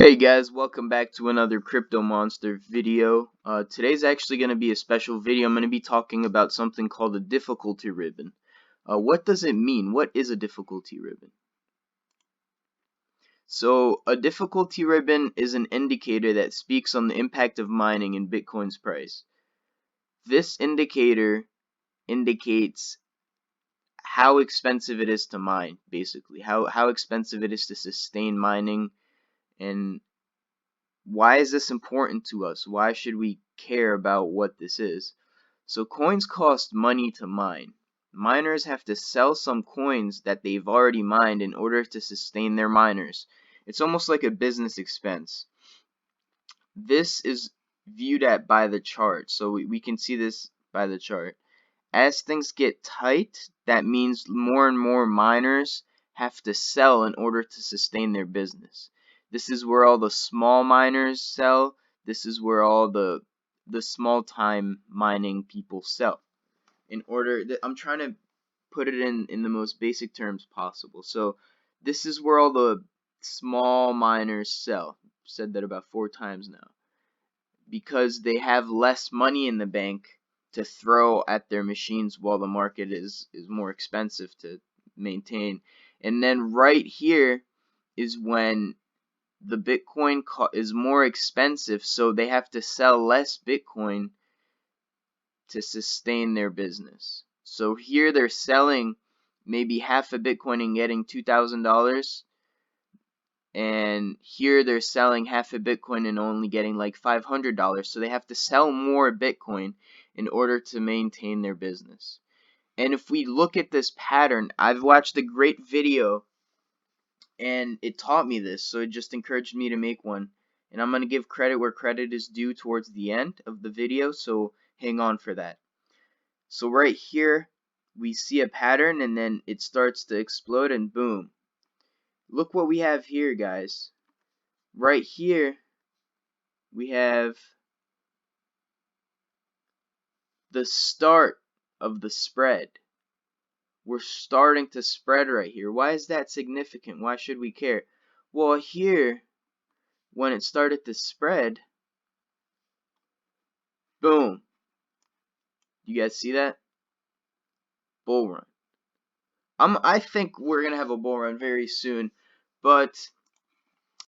Hey guys, welcome back to another Crypto Monster video. Today's actually going to be a special video. I'm going to be talking about something called a difficulty ribbon. What does it mean? What is a difficulty ribbon? So, a difficulty ribbon is an indicator that speaks on the impact of mining in Bitcoin's price. This indicator indicates how expensive it is to mine, basically. How expensive it is to sustain mining, and why is this important to us? Why should we care about what this is? So coins cost money to mine. Miners have to sell some coins that they've already mined in order to sustain their miners. It's almost like a business expense. This is viewed at by the chart. So we can see this by the chart. As things get tight, that means more and more miners have to sell in order to sustain their business. This is where all the small miners sell. This is where all the small time mining people sell. I'm trying to put it in the most basic terms possible. So this is where all the small miners sell. I've said that about 4 times now. Because they have less money in the bank to throw at their machines while the market is more expensive to maintain. And then right here is when the Bitcoin is more expensive, so they have to sell less Bitcoin to sustain their business. So here they're selling maybe half a Bitcoin and getting $2,000, and here they're selling half a Bitcoin and only getting like $500. So they have to sell more Bitcoin in order to maintain their business. And if we look at this pattern, I've watched a great video and it taught me this, so it just encouraged me to make one. And I'm going to give credit where credit is due towards the end of the video, so hang on for that. So right here we see a pattern and then it starts to explode and boom. Look what we have here, guys. Right here we have the start of the spread. We're starting to spread right here. Why is that significant? Why should we care? Well, here, when it started to spread, boom. You guys see that? Bull run. I think we're going to have a bull run very soon, but